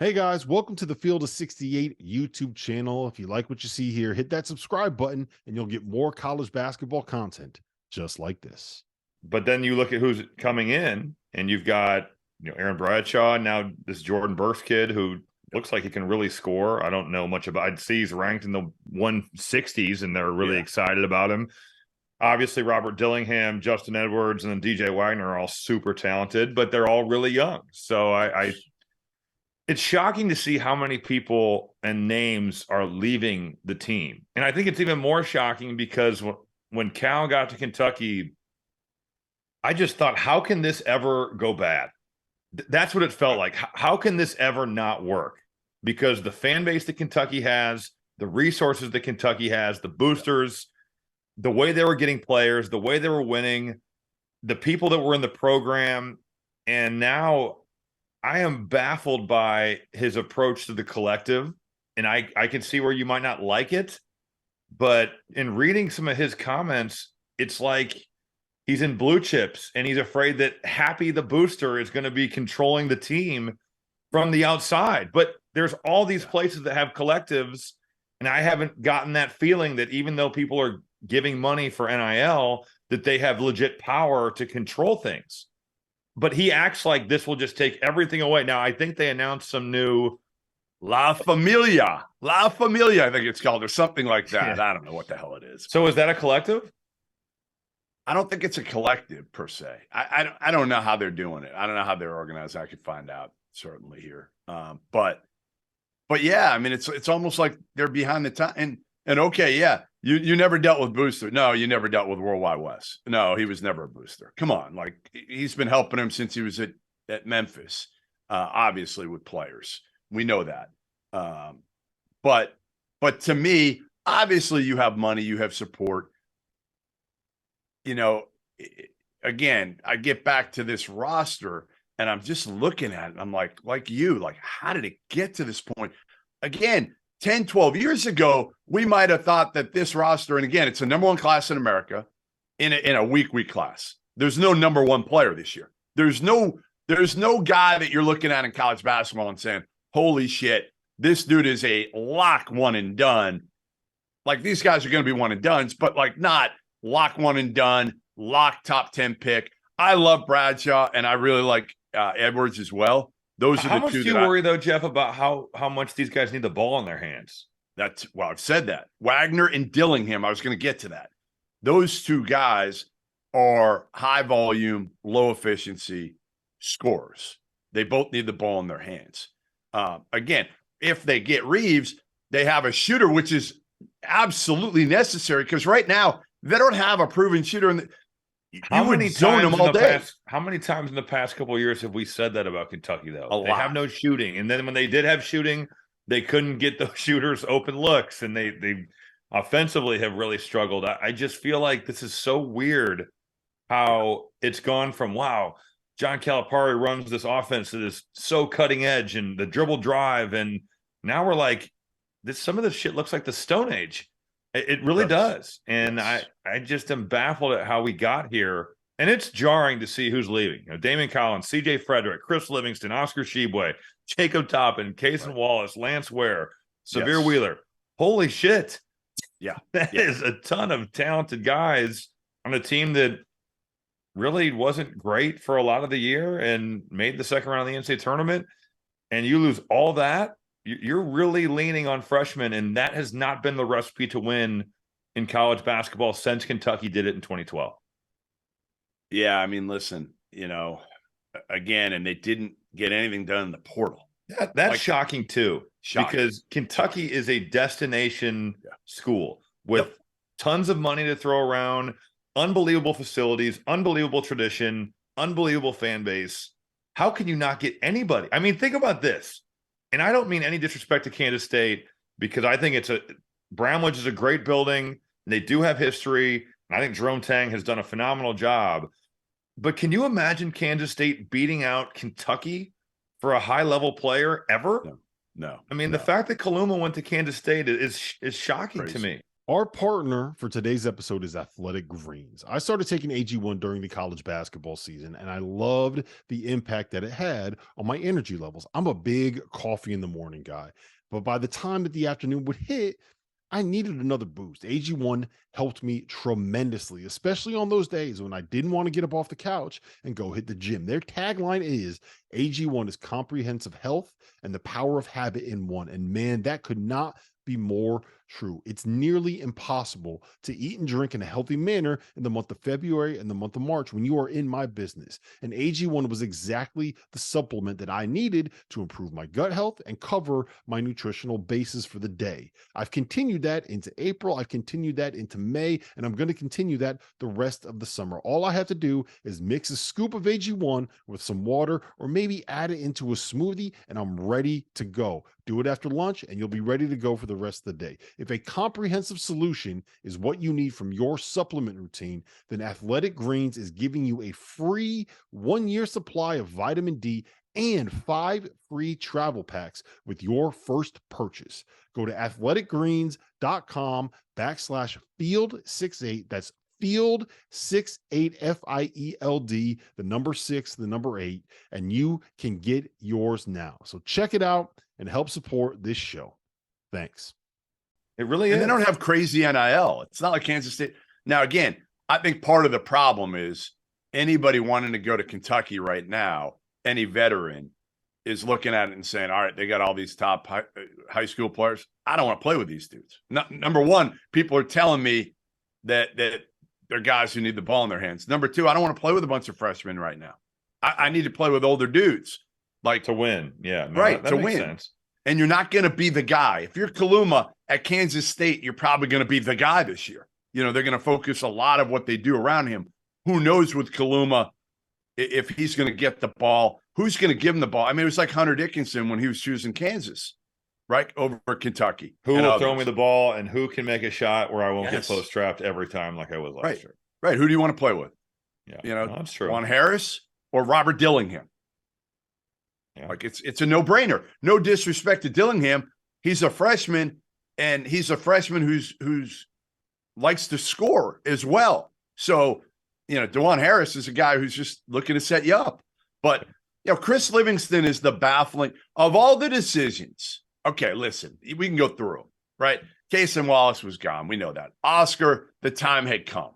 Hey guys, welcome to the Field of 68 YouTube channel. If you like what you see here, hit that subscribe button and you'll get more college basketball content just like this. But then you look at who's coming in, and you've got Aaron Bradshaw, now this Jordan Burks kid who looks like he can really score. I don't know much about. I'd see he's ranked in the 160s, and they're really excited about him. Obviously, Robert Dillingham, Justin Edwards, and then DJ Wagner are all super talented, but they're all really young. So it's shocking to see how many people and names are leaving the team. And I think it's even more shocking because when Cal got to Kentucky, I just thought, how can this ever go bad? That's what it felt like. How can this ever not work? Because the fan base that Kentucky has, the resources that Kentucky has, the boosters, the way they were getting players, the way they were winning, the people that were in the program, and now I am baffled by his approach to the collective, and I can see where you might not like it, but in reading some of his comments, it's like he's in blue chips, and he's afraid that Happy the booster is going to be controlling the team from the outside. But there's all these places that have collectives, and I haven't gotten that feeling that even though people are giving money for NIL, that they have legit power to control things. But he acts like this will just take everything away. Now, I think they announced some new La Familia, I think it's called, or something like that. Yeah. I don't know what the hell it is. So is that a collective? I don't think it's a collective per se. I don't know how they're doing it. I don't know how they're organized. I could find out certainly here. But yeah, I mean, it's almost like they're behind the time. And okay, yeah, you never dealt with Booster. No, you never dealt with Worldwide West. No, he was never a booster. Come on, like he's been helping him since he was at Memphis, obviously with players. We know that. But to me, obviously you have money, you have support. Again, I get back to this roster and I'm just looking at it. I'm like how did it get to this point? Again, 10, 12 years ago, we might have thought that this roster, and again, it's a number one class in America in a week class. There's no number one player this year. There's no guy that you're looking at in college basketball and saying, holy shit, this dude is a lock one and done. Like these guys are going to be one and dones, but like not lock one and done, lock top 10 pick. I love Bradshaw and I really like Edwards as well. Those are how the much two. Do you worry though, Jeff, about how much these guys need the ball in their hands? I've said that. Wagner and Dillingham, I was going to get to that. Those two guys are high volume, low efficiency scorers. They both need the ball in their hands. Again, if they get Reeves, they have a shooter, which is absolutely necessary because right now they don't have a proven shooter. How many times in the past couple of years have we said that about Kentucky, though? They have no shooting. And then when they did have shooting, they couldn't get those shooters open looks. And they offensively have really struggled. I just feel like this is so weird how it's gone from, wow, John Calipari runs this offense that is so cutting edge and the dribble drive. And now we're like, some of this shit looks like the Stone Age. It really does. And I just am baffled at how we got here. And it's jarring to see who's leaving. Damon Collins, CJ Frederick, Chris Livingston, Oscar Sheboy, Jacob Toppin, Kaysen Wallace, Lance Ware, Severe Wheeler. Holy shit. Yeah. That is a ton of talented guys on a team that really wasn't great for a lot of the year and made the second round of the NCAA tournament. And you lose all that. You're really leaning on freshmen, and that has not been the recipe to win in college basketball since Kentucky did it in 2012. Yeah, I mean, listen, again, and they didn't get anything done in the portal. That's shocking too, because Kentucky is a destination school with tons of money to throw around, unbelievable facilities, unbelievable tradition, unbelievable fan base. How can you not get anybody? I mean, think about this. And I don't mean any disrespect to Kansas State because I think Bramlage is a great building. And they do have history. And I think Jerome Tang has done a phenomenal job. But can you imagine Kansas State beating out Kentucky for a high-level player ever? No. I mean, the fact that Kaluma went to Kansas State is shocking to me. Our partner for today's episode is Athletic Greens. I started taking AG1 during the college basketball season, and I loved the impact that it had on my energy levels. I'm a big coffee in the morning guy, but by the time that the afternoon would hit, I needed another boost. AG1 helped me tremendously, especially on those days when I didn't want to get up off the couch and go hit the gym. Their tagline is AG1 is comprehensive health and the power of habit in one. And man, that could not be more true. It's nearly impossible to eat and drink in a healthy manner in the month of February and the month of March when you are in my business. And AG1 was exactly the supplement that I needed to improve my gut health and cover my nutritional basis for the day. I've continued that into April. I've continued that into May, and I'm going to continue that the rest of the summer. All I have to do is mix a scoop of AG1 with some water or maybe add it into a smoothie, and I'm ready to go. Do it after lunch, and you'll be ready to go for the rest of the day. If a comprehensive solution is what you need from your supplement routine, then Athletic Greens is giving you a free 1-year supply of vitamin D and 5 free travel packs with your first purchase. Go to athleticgreens.com/field68. That's field 68 FIELD, the number 6, the number 8, and you can get yours now. So check it out and help support this show. Thanks. It really And is. they don't have crazy NIL. It's not like Kansas State. Now, again, I think part of the problem is anybody wanting to go to Kentucky right now, any veteran is looking at it and saying, all right, they got all these top high school players. I don't want to play with these dudes. Number one, people are telling me that they're guys who need the ball in their hands. Number two, I don't want to play with a bunch of freshmen right now. I need to play with older dudes. Like to win. Yeah. No, right. that to makes win. Sense. And you're not going to be the guy. If you're Kaluma at Kansas State, you're probably going to be the guy this year. You know, they're going to focus a lot of what they do around him. Who knows with Kaluma if he's going to get the ball? Who's going to give him the ball? I mean, it was like Hunter Dickinson when he was choosing Kansas, right, over Kentucky. Who will throw me the ball and who can make a shot where I won't get post-trapped every time like I was last year. Right. Who do you want to play with? Yeah, you know, that's true. Juan Harris or Robert Dillingham? Yeah. Like it's a no-brainer. No disrespect to Dillingham. He's a freshman, and he's a freshman who's likes to score as well. So, you know, DeJuan Harris is a guy who's just looking to set you up. But, you know, Chris Livingston is the baffling of all the decisions. Okay, listen, we can go through them, right? Cason Wallace was gone. We know that. Oscar, the time had come.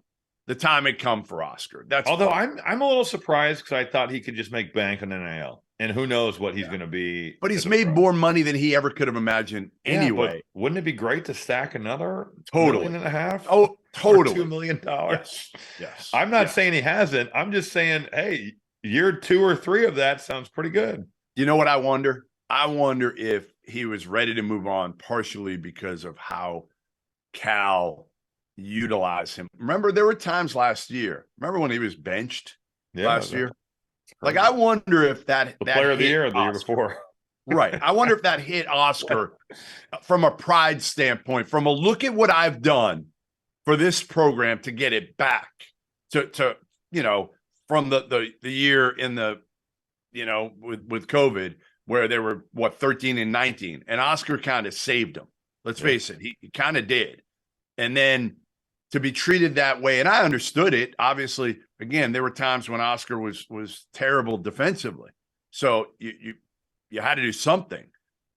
The time had come for Oscar. That's although I'm a little surprised because I thought he could just make bank on NIL. And who knows what he's going to be. But he's made more money than he ever could have imagined anyway. Wouldn't it be great to stack another $1.5 million? Oh, totally. $2 million. Yes. I'm not saying he hasn't. I'm just saying, hey, year 2 or 3 of that sounds pretty good. You know what I wonder? I wonder if he was ready to move on partially because of how Cal utilized him. Remember, there were times last year. Remember when he was benched last year? Like, I wonder if that player of the year the year before. Right. I wonder if that hit Oscar from a pride standpoint, from a look at what I've done for this program to get it back to you know, from the year in the, you know, with COVID where they were 13 and 19, and Oscar kind of saved them. Let's face it. He kind of did. And then to be treated that way, and I understood it. Obviously, again, there were times when Oscar was terrible defensively, so you had to do something.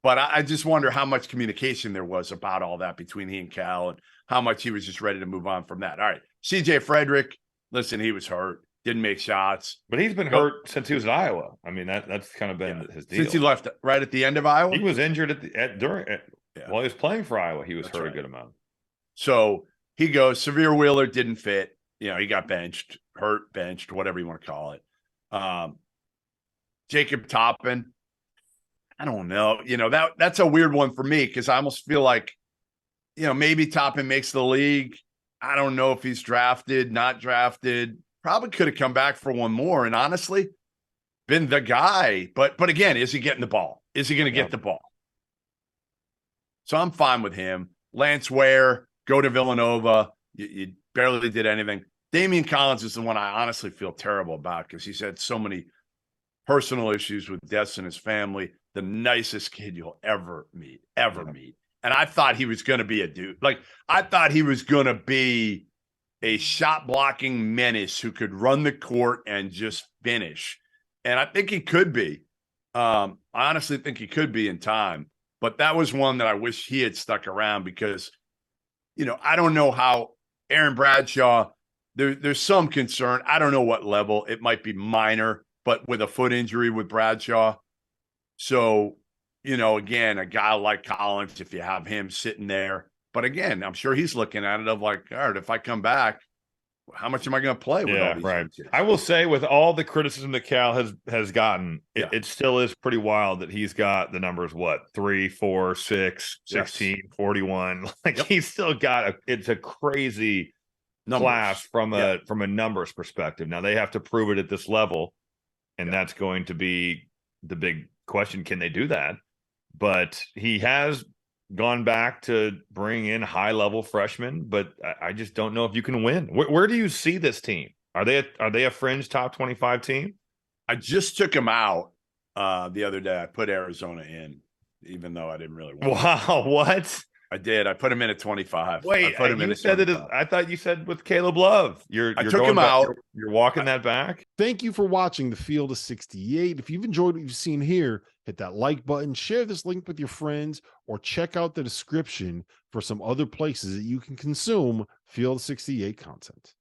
But I just wonder how much communication there was about all that between he and Cal, and how much he was just ready to move on from that. All right, C.J. Frederick, listen, he was hurt, didn't make shots, but he's been hurt since he was at Iowa. I mean, that's kind of been his deal since he left right at the end of Iowa. He was injured while he was playing for Iowa. He was hurt a good amount. So he goes, Severe Wheeler didn't fit. You know, he got benched, hurt, benched, whatever you want to call it. Jacob Toppin, I don't know. You know, that's a weird one for me because I almost feel like, you know, maybe Toppin makes the league. I don't know if he's drafted, not drafted. Probably could have come back for one more. And honestly, been the guy. But again, is he getting the ball? Is he going to get the ball? So I'm fine with him. Lance Ware, go to Villanova. You barely did anything. Damian Collins is the one I honestly feel terrible about because he's had so many personal issues with deaths in his family. The nicest kid you'll ever meet. And I thought he was going to be a dude. Like, I thought he was going to be a shot blocking menace who could run the court and just finish. And I think he could be. I honestly think he could be in time. But that was one that I wish he had stuck around because, I don't know how Aaron Bradshaw, there's some concern. I don't know what level. It might be minor, but with a foot injury with Bradshaw. So, again, a guy like Collins, if you have him sitting there. But again, I'm sure he's looking at it of like, all right, if I come back, how much am I going to play with all these right. kids? I will say, with all the criticism that Cal has gotten, it still is pretty wild that he's got the numbers, 3, 4, 6, 16, 41. Like, he's still got it's a crazy class from a numbers perspective. Now they have to prove it at this level, and that's going to be the big question. Can they do that? But he has gone back to bring in high-level freshmen, but I just don't know if you can win. Where do you see this team? Are they a fringe top 25 team? I just took him out the other day. I put Arizona in, even though I didn't really want Wow, what? I did. I put him in at 25. Wait, I put him you in said that. I thought you said with Caleb Love. I took him out. You're walking that back. Thank you for watching the Field of 68. If you've enjoyed what you've seen here, hit that like button, share this link with your friends, or check out the description for some other places that you can consume Field of 68 content.